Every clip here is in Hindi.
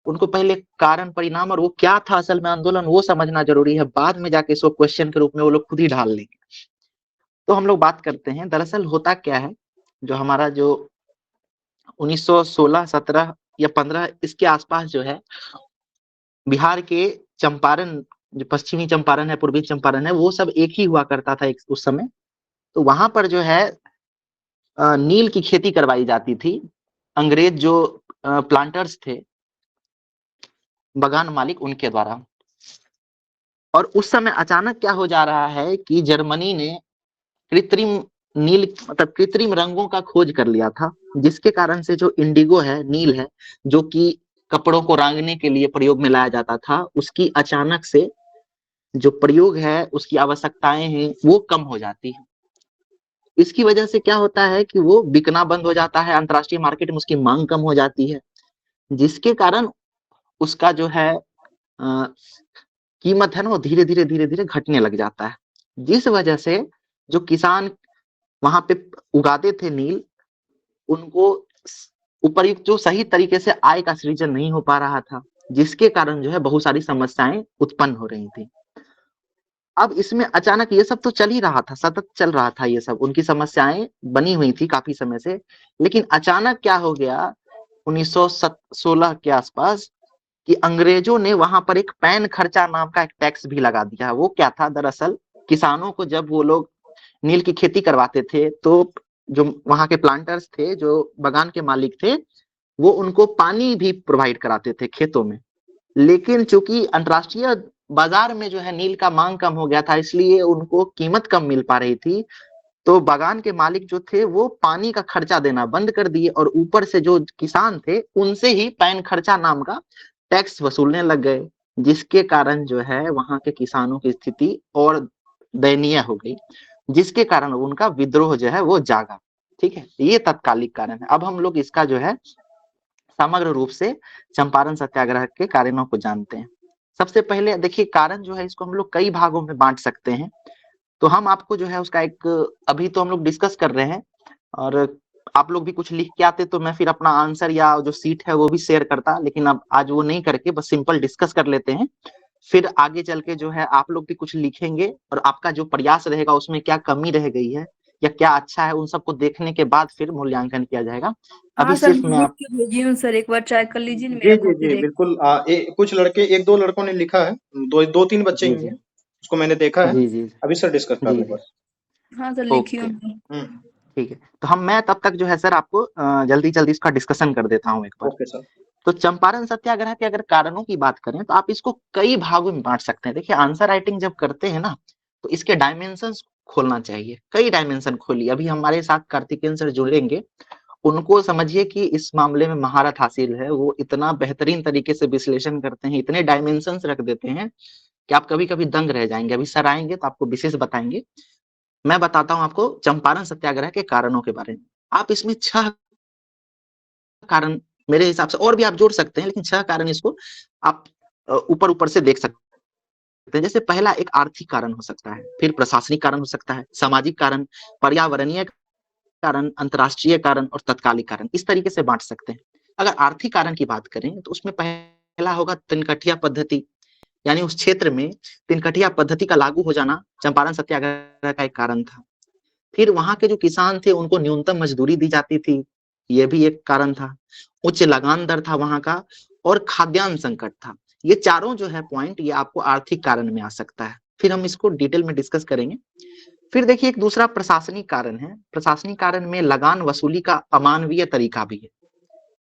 उनको पहले कारण परिणाम और वो क्या था असल में आंदोलन वो समझना जरूरी है, बाद में जाके इसको क्वेश्चन के रूप में वो लोग खुद ही ढाल लेंगे। तो हम लोग बात करते हैं दरअसल होता क्या है, जो हमारा जो 1916, 17 या 15 इसके आसपास जो है बिहार के चंपारण, जो पश्चिमी चंपारण है, पूर्वी चंपारण है, वो सब एक ही हुआ करता था उस समय। तो वहां पर जो है नील की खेती करवाई जाती थी। अंग्रेज जो प्लांटर्स थे, बगान मालिक, उनके द्वारा। और उस समय अचानक क्या हो जा रहा है कि जर्मनी ने कृत्रिम नील, मतलब कृत्रिम रंगों का खोज कर लिया था, जिसके कारण से जो इंडिगो है, नील है, जो कि कपड़ों को रंगने के लिए प्रयोग में लाया जाता था, उसकी अचानक से जो प्रयोग है, उसकी आवश्यकताएं हैं, वो कम हो जाती है। इसकी वजह से क्या होता है कि वो बिकना बंद हो जाता है, अंतरराष्ट्रीय मार्केट में उसकी मांग कम हो जाती है, जिसके कारण उसका जो है कीमत है ना, वो धीरे धीरे घटने लग जाता है। जिस वजह से जो किसान वहां पे उगाते थे नील, उनको उपयुक्त जो सही तरीके से आय का सृजन नहीं हो पा रहा था, जिसके कारण जो है बहुत सारी समस्याएं उत्पन्न हो रही थी। अब इसमें अचानक ये सब तो चल ही रहा था, सतत चल रहा था, ये सब उनकी समस्याएं बनी हुई थी काफी समय से, लेकिन अचानक क्या हो गया 1916 के आसपास कि अंग्रेजों ने वहां पर एक पैन खर्चा नाम का एक टैक्स भी लगा दिया। वो क्या था दरअसल, किसानों को जब वो लोग नील की खेती करवाते थे, तो जो वहां के प्लांटर्स थे, जो बगान के मालिक थे, वो उनको पानी भी प्रोवाइड कराते थे खेतों में। लेकिन चूंकि अंतरराष्ट्रीय बाजार में जो है नील का मांग कम हो गया था, इसलिए उनको कीमत कम मिल पा रही थी। तो बगान के मालिक जो थे वो पानी का खर्चा देना बंद कर दिए, और ऊपर से जो किसान थे उनसे ही पैन खर्चा नाम का टैक्स वसूलने लग गए, जिसके कारण जो है वहां के किसानों की स्थिति और दयनीय हो गई, जिसके कारण उनका विद्रोह जो है वो जागा। ठीक है, ये तत्कालिक कारण है। अब हम लोग इसका जो है समग्र रूप से चंपारण सत्याग्रह के कारणों को जानते हैं। सबसे पहले देखिए, कारण जो है इसको हम लोग कई भागों में बांट सकते हैं। तो हम आपको जो है उसका एक, अभी तो हम लोग डिस्कस कर रहे हैं, और आप लोग भी कुछ लिख के आते तो मैं फिर अपना आंसर या जो सीट है वो भी शेयर करता, लेकिन अब आज वो नहीं करके बस सिंपल डिस्कस कर लेते हैं। फिर आगे चल के जो है आप लोग भी कुछ लिखेंगे, और आपका जो प्रयास रहेगा उसमें क्या कमी रह गई है या क्या अच्छा है, उन सबको देखने के बाद फिर मूल्यांकन किया जाएगा। हाँ अभी सर, सिर्फ मैं मैं लिख आप के भेजी हूँ सर, एक बार ट्राई कर लीजिए ना, जी मेरा जी कॉपी जी देख। बिल्कुल। कुछ लड़के, एक दो लड़कों ने लिखा है, दो तीन बच्चे जी ही जी हैं, उसको मैंने देखा है। जी जी अभी सर डिस्कस कर जी रहे हैं जी बस। हाँ सर, लिखी हूँ ओके, मैं। हम्म। ठीक है। तो मैं तब तक जो है सर आपको जल्दी जल्दी इसका डिस्कशन कर देता हूँ एक बार। Okay sir. तो चंपारण सत्याग्रह के अगर कारणों की बात करें तो आप इसको कई भागों में बांट सकते हैं। देखिए, आंसर राइटिंग जब करते हैं ना, तो इसके डायमेंशंस खोलना चाहिए, कई डायमेंशन खोलिए। अभी हमारे साथ कार्तिकेयन सर जुड़ेंगे, उनको समझिए कि इस मामले में महारत हासिल है, वो इतना बेहतरीन तरीके से विश्लेषण करते हैं, इतने डायमेंशंस रख देते हैं कि आप कभी कभी दंग रह जाएंगे। अभी सर आएंगे तो आपको विशेष बताएंगे। मैं बताता हूँ आपको चंपारण सत्याग्रह के कारणों के बारे में। आप इसमें 6 कारण मेरे हिसाब से, और भी आप जोड़ सकते हैं, लेकिन 6 कारण इसको आप ऊपर ऊपर से देख सकते हैं। जैसे पहला एक आर्थिक कारण हो सकता है, फिर प्रशासनिक कारण हो सकता है, सामाजिक कारण, पर्यावरणीय कारण, अंतरराष्ट्रीय कारण और तत्कालिक कारण, इस तरीके से बांट सकते हैं। अगर आर्थिक कारण की बात करें तो उसमें पहला होगा तिनकठिया पद्धति, यानी उस क्षेत्र में तिनकठिया पद्धति का लागू हो जाना चंपारण सत्याग्रह का एक कारण था। फिर वहां के जो किसान थे उनको न्यूनतम मजदूरी दी जाती थी, ये भी एक कारण था। उच्च लगान दर था वहां का, और खाद्यान्न संकट था। ये चारों जो है पॉइंट, ये आपको आर्थिक कारण में आ सकता है, फिर हम इसको डिटेल में डिस्कस करेंगे। फिर देखिए, एक दूसरा प्रशासनिक कारण है। प्रशासनिक कारण में लगान वसूली का अमानवीय तरीका भी है।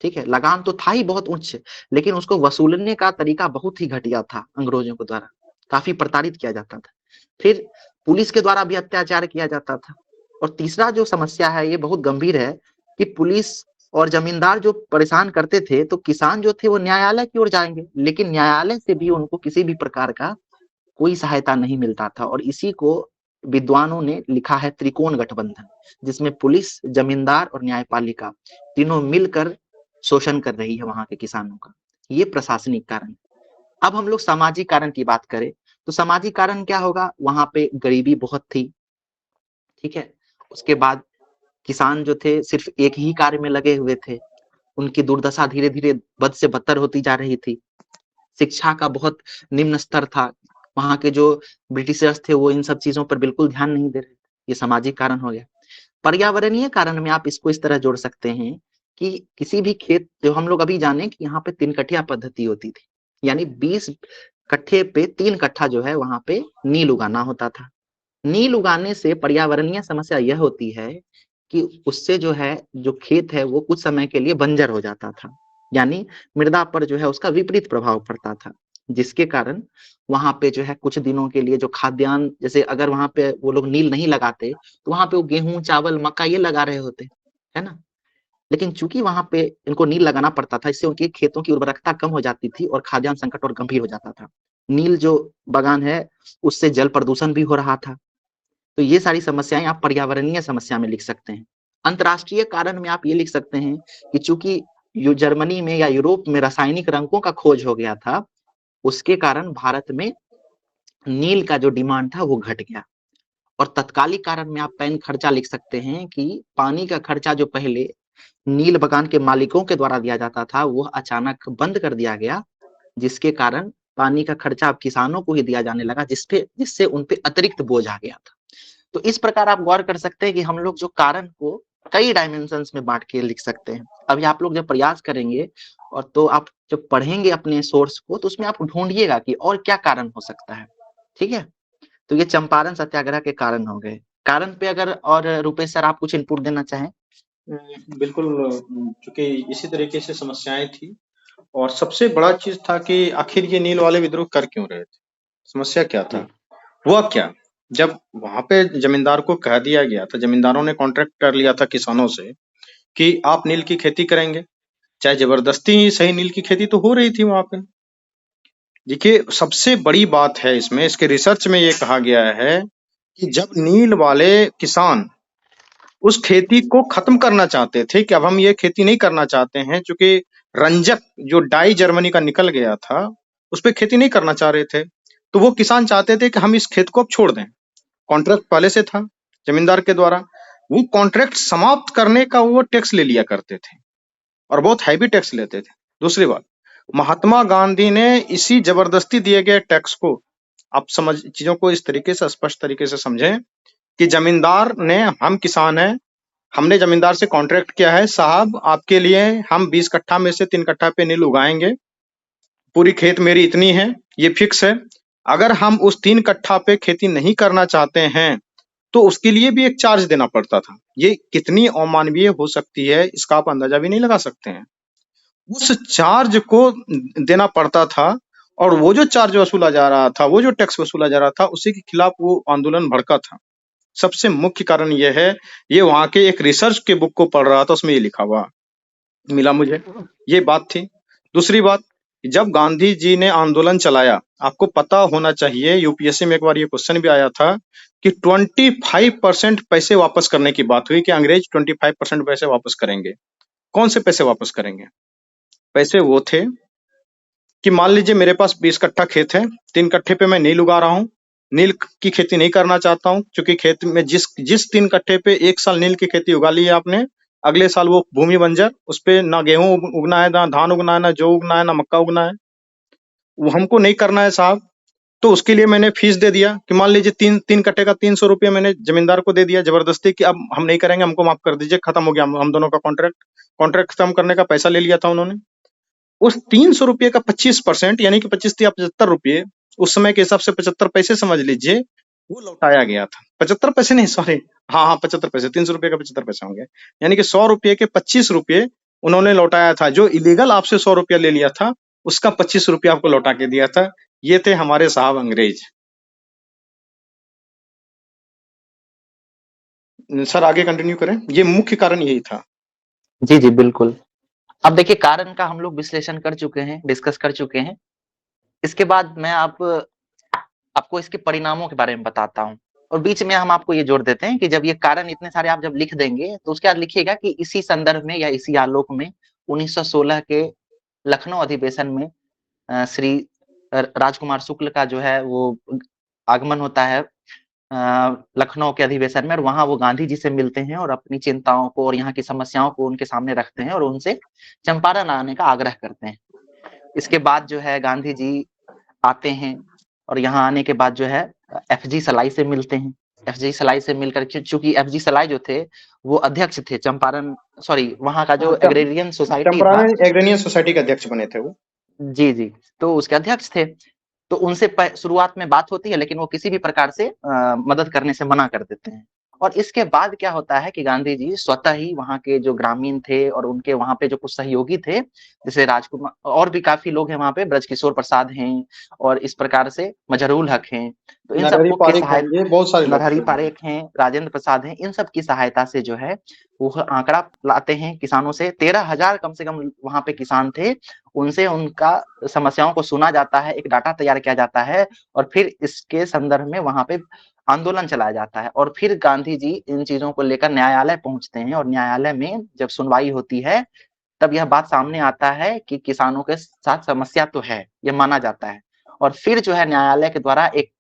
ठीक है, लगान तो था ही बहुत उच्च, लेकिन उसको वसूलने का तरीका बहुत ही घटिया था, अंग्रेजों के द्वारा काफी प्रताड़ित किया जाता था। फिर पुलिस के द्वारा भी अत्याचार किया जाता था। और तीसरा जो समस्या है, ये बहुत गंभीर है, कि पुलिस और जमींदार जो परेशान करते थे, तो किसान जो थे वो न्यायालय की ओर जाएंगे, लेकिन न्यायालय से भी उनको किसी भी प्रकार का कोई सहायता नहीं मिलता था। और इसी को विद्वानों ने लिखा है त्रिकोण गठबंधन, जिसमें पुलिस, जमींदार और न्यायपालिका तीनों मिलकर शोषण कर रही है वहां के किसानों का। ये प्रशासनिक कारण। अब हम लोग सामाजिक कारण की बात करें, तो सामाजिक कारण क्या होगा, वहां पे गरीबी बहुत थी। ठीक है, उसके बाद किसान जो थे सिर्फ एक ही कार्य में लगे हुए थे, उनकी दुर्दशा धीरे-धीरे बद से बदतर होती जा रही थी। शिक्षा का बहुत निम्न स्तर था। वहाँ के जो ब्रिटिशर्स थे वो इन सब चीज़ों पर बिल्कुल ध्यान नहीं दे रहे थे। ये सामाजिक कारण हो गया। पर्यावरणीय कारण में आप इसको इस तरह जोड़ सकते हैं कि किसी भी खेत जो हम लोग अभी जाने कि यहाँ पे 3 कठिया पद्धति होती थी। यानी 20 कट्ठे पे 3 कट्ठा जो है वहाँ पे नील उगाना होता था। नील उगाने से पर्यावरणीय समस्या यह होती है कि उससे जो है जो खेत है वो कुछ समय के लिए बंजर हो जाता था। यानी मृदा पर जो है उसका विपरीत प्रभाव पड़ता था। जिसके कारण वहाँ पे जो है कुछ दिनों के लिए जो खाद्यान्न जैसे अगर वहाँ पे वो लोग नील नहीं लगाते तो वहाँ पे वो गेहूँ, चावल, मक्का ये लगा रहे होते, है ना? लेकिन चूंकि वहाँ पे इनको नील लगाना पड़ता था इससे उनके खेतों की उर्वरकता कम हो जाती थी और खाद्यान्न संकट और गंभीर हो जाता था। नील जो बागान है उससे जल प्रदूषण भी हो रहा था। तो ये सारी समस्याएं आप पर्यावरणीय समस्या में लिख सकते हैं। अंतर्राष्ट्रीय कारण में आप ये लिख सकते हैं कि चूंकि जर्मनी में या यूरोप में रासायनिक रंगों का खोज हो गया था, उसके कारण भारत में नील का जो डिमांड था वो घट गया। और तत्कालिक कारण में आप पैन खर्चा लिख सकते हैं कि पानी का खर्चा जो पहले नील बागान के मालिकों के द्वारा दिया जाता था वो अचानक बंद कर दिया गया, जिसके कारण पानी का खर्चा अब किसानों को ही दिया जाने लगा, जिससे उन पे अतिरिक्त बोझ आ गया था। तो इस प्रकार आप गौर कर सकते हैं कि हम लोग जो कारण को कई डायमेंशंस में बांट के लिख सकते हैं। अभी आप लोग जब प्रयास करेंगे और तो आप जब पढ़ेंगे अपने सोर्स को तो उसमें आप ढूंढिएगा कि और क्या कारण हो सकता है। ठीक है? तो ये चंपारण सत्याग्रह के कारण हो गए। कारण पे अगर और रुपेश सर आप कुछ इनपुट देना चाहें? बिल्कुल, चूंकि इसी तरीके से समस्याएं थी और सबसे बड़ा चीज था कि आखिर ये नील वाले विद्रोह कर क्यों रहे थे, समस्या क्या था, हुआ क्या। जब वहां पे जमींदार को कह दिया गया था, जमींदारों ने कॉन्ट्रैक्ट कर लिया था किसानों से कि आप नील की खेती करेंगे, चाहे जबरदस्ती ही सही, नील की खेती तो हो रही थी वहां पे। देखिए, सबसे बड़ी बात है इसमें, इसके रिसर्च में ये कहा गया है कि जब नील वाले किसान उस खेती को खत्म करना चाहते थे कि अब हम ये खेती नहीं करना चाहते हैं, क्योंकि रंजक जो डाई जर्मनी का निकल गया था उस पर खेती नहीं करना चाह रहे थे, तो वो किसान चाहते थे कि हम इस खेत को अब छोड़ दें। कॉन्ट्रैक्ट पहले से था जमींदार के द्वारा, वो कॉन्ट्रैक्ट समाप्त करने का वो टैक्स ले लिया करते थे और बहुत हैवी टैक्स लेते थे। दूसरी बात, महात्मा गांधी ने इसी जबरदस्ती दिए गए टैक्स को, आप समझ चीजों को इस तरीके से स्पष्ट तरीके से समझें कि जमींदार ने, हम किसान हैं, हमने जमींदार से कॉन्ट्रैक्ट किया है, साहब आपके लिए हम 20 कट्ठा में से 3 कट्ठा पे नील उगाएंगे, पूरी खेत मेरी इतनी है, ये फिक्स है। अगर हम उस 3 कट्ठा पे खेती नहीं करना चाहते हैं तो उसके लिए भी एक चार्ज देना पड़ता था। ये कितनी अमानवीय हो सकती है इसका आप अंदाजा भी नहीं लगा सकते हैं। उस चार्ज को देना पड़ता था और वो जो चार्ज वसूला जा रहा था, वो जो टैक्स वसूला जा रहा था, उसी के खिलाफ वो आंदोलन भड़का था। सबसे मुख्य कारण ये है, ये वहां के एक रिसर्च के बुक को पढ़ रहा था, उसमें ये लिखा हुआ मिला मुझे, ये बात थी। दूसरी बात, जब गांधी जी ने आंदोलन चलाया, आपको पता होना चाहिए, यूपीएससी में एक बार ये क्वेश्चन भी आया था कि 25% पैसे वापस करने की बात हुई कि अंग्रेज 25% पैसे वापस करेंगे। कौन से पैसे वापस करेंगे? पैसे वो थे कि मान लीजिए मेरे पास 20 कट्ठा खेत है, 3 कट्ठे पे मैं नील उगा रहा हूँ, नील की खेती नहीं करना चाहता हूँ, क्योंकि खेत में जिस 3 कट्ठे पे एक साल नील की खेती उगा ली है आपने, अगले साल वो भूमि बंजर, उस पे ना गेहूं उगना है, ना धान उगना है, ना जौ उगना है, ना मक्का उगना है, वो हमको नहीं करना है साहब। तो उसके लिए मैंने फीस दे दिया कि मान लीजिए 3 कट्ठे का 300 रुपया मैंने जमींदार को दे दिया जबरदस्ती कि अब हम नहीं करेंगे, हमको माफ कर दीजिए, खत्म हो गया हम दोनों का कॉन्ट्रैक्ट खत्म करने का पैसा ले लिया था उन्होंने। उस 300 रुपये का 25% यानी कि 25 या 75 रुपये, उस समय के हिसाब से 75 पैसे समझ लीजिए, वो लौटाया गया था। 75 पैसे नहीं, सॉरी, हाँ 75 पैसे, 300 रुपये का 75 पैसे होंगे, यानी कि 100 रुपये के 25 रुपये उन्होंने लौटाया था। जो इलीगल आपसे 100 रुपया ले लिया था उसका 25 रुपया आपको लौटा के दिया था। ये थे हमारे साहब अंग्रेज। सर आगे कंटिन्यू करें, ये मुख्य कारण यही था। जी जी बिल्कुल। अब देखिए कारण का हम लोग विश्लेषण कर चुके हैं, डिस्कस कर चुके हैं। इसके बाद मैं आपको इसके परिणामों के बारे में बताता हूँ और बीच में हम आपको ये जोड़ देते हैं कि जब ये कारण इतने सारे आप जब लिख देंगे तो उसके बाद लिखिएगा कि इसी संदर्भ में या इसी आलोक में 1916 के लखनऊ अधिवेशन में श्री राजकुमार शुक्ल का जो है वो आगमन होता है लखनऊ के अधिवेशन में, और वहाँ वो गांधी जी से मिलते हैं और अपनी चिंताओं को और यहाँ की समस्याओं को उनके सामने रखते हैं और उनसे चंपारण आने का आग्रह करते हैं। इसके बाद जो है गांधी जी आते हैं और यहाँ आने के बाद जो है एफजी सलाई से मिलते हैं। एफजी सलाई से मिलकर चूंकि एफजी सलाई जो थे वो अध्यक्ष थे चंपारण, सॉरी वहाँ का जो एग्रेरियन सोसाइटी था, चंपारण एग्रेरियन सोसाइटी के अध्यक्ष बने थे वो। जी जी, तो उसके अध्यक्ष थे। तो उनसे शुरुआत में बात होती है, लेकिन वो किसी भी प्रकार से मदद करने से मना कर देते हैं। और इसके बाद क्या होता है कि गांधी जी स्वतः ही वहाँ के जो ग्रामीण थे और उनके वहाँ पे जो कुछ सहयोगी थे, जैसे राजकुमार और भी काफी लोग हैं वहाँ पे, ब्रजकिशोर प्रसाद हैं और इस प्रकार से मजहरूल हक हैं, तो इन नरहरि सबको के पारिक हैं, सहायता, ये बहुत सारे लोग नरहरि थे। पारेख हैं, राजेंद्र प्रसाद हैं, इन सब की सहायता से जो है वो आंकड़ा लाते हैं किसानों से। 13,000 कम से कम वहाँ पे किसान थे, उनसे उनका समस्याओं को सुना जाता है, एक डाटा तैयार किया जाता है और फिर इसके संदर्भ में वहाँ पे आंदोलन चलाया जाता है। और फिर गांधी जी इन चीजों को लेकर न्यायालय पहुंचते हैं और न्यायालय में जब सुनवाई होती है तब यह बात सामने आता है कि किसानों के साथ समस्या तो है, ये माना जाता है। और फिर जो है न्यायालय के द्वारा एक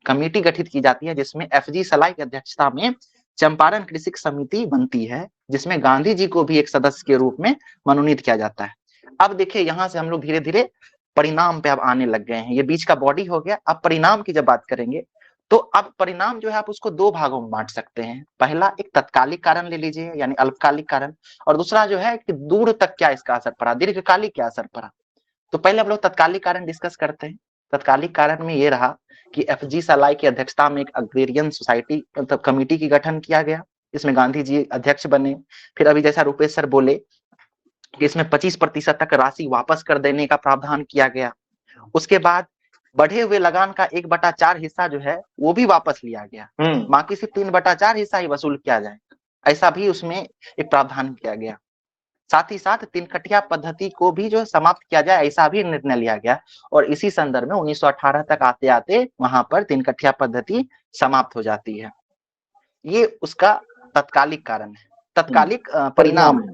कमेटी गठित की जाती है जिसमें एफजी सलाई की अध्यक्षता में चंपारण कृषि समिति बनती है, जिसमें गांधी जी को भी एक सदस्य के रूप में मनोनीत किया जाता है। अब देखिए यहाँ से हम लोग धीरे धीरे परिणाम पे अब आने लग गए हैं, ये बीच का बॉडी हो गया। अब परिणाम की जब बात करेंगे तो अब परिणाम जो है आप उसको दो भागों में बांट सकते हैं। पहला एक तत्कालिक कारण ले लीजिए यानी अल्पकालिक कारण, और दूसरा जो है कि दूर तक क्या इसका असर पड़ा, दीर्घकालिक क्या असर पड़ा। तो पहले हम लोग तत्कालिक कारण डिस्कस करते हैं। तत्कालिक कारण में ये रहा कि एफजी सलाई की अध्यक्षता में एक अग्रेरियन सोसाइटी मतलब कमेटी की गठन किया गया, इसमें गांधी जी अध्यक्ष बने। फिर अभी जैसा रूपेश सर बोले कि इसमें 25% तक राशि वापस कर देने का प्रावधान किया गया। उसके बाद बढ़े हुए लगान का 1/4 हिस्सा जो है वो भी वापस लिया गया, बाकी सिर्फ 3/4 हिस्सा ही वसूल किया जाए, ऐसा भी उसमें एक प्रावधान किया गया। साथ ही साथ तिनकटिया पद्धति को भी जो समाप्त किया जाए ऐसा भी निर्णय लिया गया। और इसी संदर्भ में 1918 तक आते आते वहां पर तिनकटिया पद्धति समाप्त हो जाती है। ये उसका तत्कालिक कारण है, तत्कालिक परिणाम है।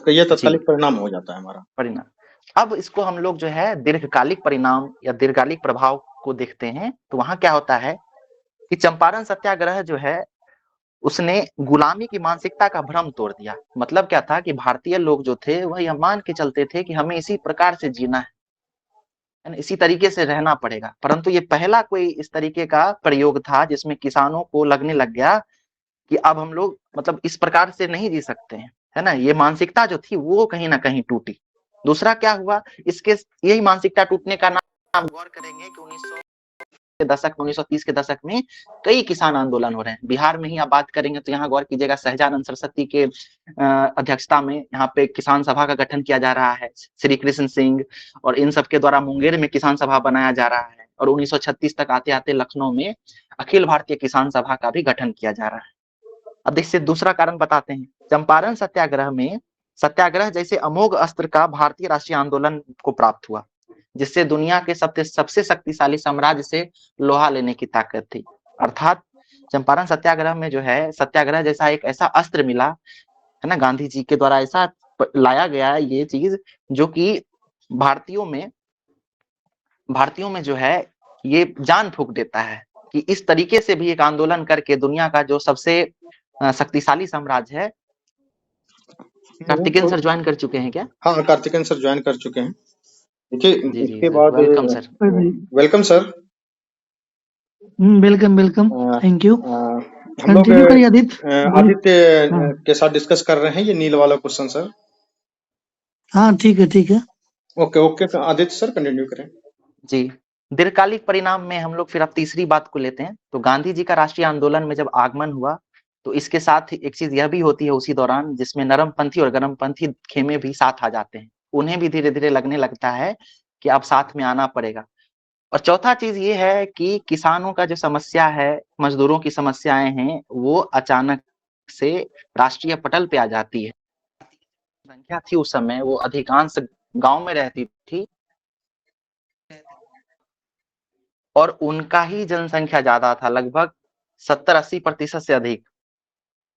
ये तत्कालिक परिणाम हो जाता है हमारा परिणाम। अब इसको हम लोग जो है दीर्घकालिक परिणाम या दीर्घकालिक प्रभाव को देखते हैं, तो वहां क्या होता है कि चंपारण सत्याग्रह जो है उसने गुलामी की मानसिकता का भ्रम तोड़ दिया। मतलब क्या था कि भारतीय लोग जो थे वह यह मान के चलते थे कि हमें इसी प्रकार से जीना है, इसी तरीके से रहना पड़ेगा। परंतु ये पहला कोई इस तरीके का प्रयोग था जिसमें किसानों को लगने लग गया कि अब हम लोग मतलब इस प्रकार से नहीं जी सकते हैं, है ना। ये मानसिकता जो थी वो कहीं ना कहीं टूटी। दूसरा क्या हुआ, इसके यही मानसिकता टूटने का नाम गौर करेंगे कि 1930 के दशक में कई किसान आंदोलन हो रहे हैं। बिहार में ही आप बात करेंगे तो यहाँ गौर कीजिएगा सहजानंद सरस्वती के अध्यक्षता में यहाँ पे किसान सभा का गठन किया जा रहा है, श्री कृष्ण सिंह और इन सब के द्वारा मुंगेर में किसान सभा बनाया जा रहा है। और 1936 तक आते आते लखनऊ में अखिल भारतीय किसान सभा का भी गठन किया जा रहा है। अब इससे दूसरा कारण बताते हैं, चंपारण सत्याग्रह में सत्याग्रह जैसे अमोघ अस्त्र का भारतीय राष्ट्रीय आंदोलन को प्राप्त हुआ, जिससे दुनिया के सबसे शक्तिशाली साम्राज्य से लोहा लेने की ताकत थी। अर्थात चंपारण सत्याग्रह में जो है सत्याग्रह जैसा एक ऐसा अस्त्र मिला है ना, गांधी जी के द्वारा ऐसा लाया गया है ये चीज जो कि भारतीयों में जो है ये जान फूंक देता है कि इस तरीके से भी एक आंदोलन करके दुनिया का जो सबसे शक्तिशाली साम्राज्य है। कार्तिकेयन सर ज्वाइन कर चुके हैं क्या? हाँ, कार्तिकेयन सर ज्वाइन कर चुके हैं। देखिए इसके बाद welcome sir. Welcome sir. Welcome thank you. हम लोग आदित्य के साथ डिस्कस कर रहे हैं ये नील वाला क्वेश्चन सर। हाँ ठीक है। ओके आदित्य सर कंटिन्यू करें। जी, दीर्घकालिक परिणाम में हम लोग फिर अब तीसरी बात को लेते हैं। तो गांधी जी का राष्ट्रीय आंदोलन में जब आगमन हुआ तो इसके साथ एक चीज यह भी होती है उसी दौरान, जिसमें नरमपंथी और गरमपंथी खेमे भी साथ आ जाते हैं। उन्हें भी धीरे धीरे लगने लगता है कि अब साथ में आना पड़ेगा। और चौथा चीज ये है कि किसानों का जो समस्या है, मजदूरों की समस्याएं हैं, वो अचानक से राष्ट्रीय पटल पे आ जाती है। संख्या थी उस समय वो अधिकांश गांव में रहती थी और उनका ही जनसंख्या ज्यादा था, लगभग 70-80% से अधिक।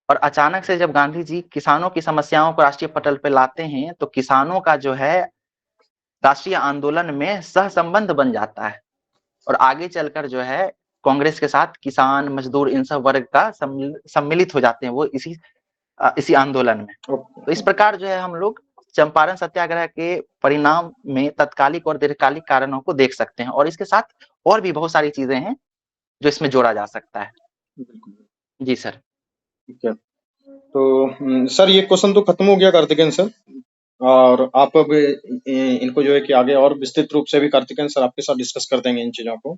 और अचानक से जब गांधी जी किसानों की समस्याओं को राष्ट्रीय पटल पे लाते हैं तो किसानों का जो है राष्ट्रीय आंदोलन में सह संबंध बन जाता है और आगे चलकर जो है कांग्रेस के साथ किसान, मजदूर इन सब वर्ग का सम्मिलित हो जाते हैं वो इसी आंदोलन में। तो इस प्रकार जो है हम लोग चंपारण सत्याग्रह के परिणाम में तत्कालिक और दीर्घकालिक कारणों को देख सकते हैं, और इसके साथ और भी बहुत सारी चीजें हैं जो इसमें जोड़ा जा सकता है। जी सर। ठीक है, तो सर ये क्वेश्चन तो खत्म हो गया कार्तिकेयन सर, और आप अब इनको जो है कि आगे और विस्तृत रूप से भी कार्तिकेयन सर आपके साथ डिस्कस कर देंगे इन चीजों को।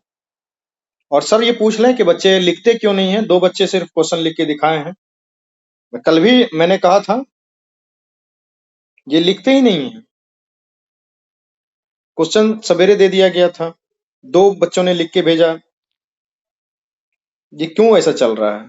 और सर ये पूछ लें कि बच्चे लिखते क्यों नहीं है? 2 बच्चे सिर्फ क्वेश्चन लिख के दिखाए हैं। कल भी मैंने कहा था ये लिखते ही नहीं है। क्वेश्चन सवेरे दे दिया गया था, 2 बच्चों ने लिख के भेजा। ये क्यों ऐसा चल रहा है?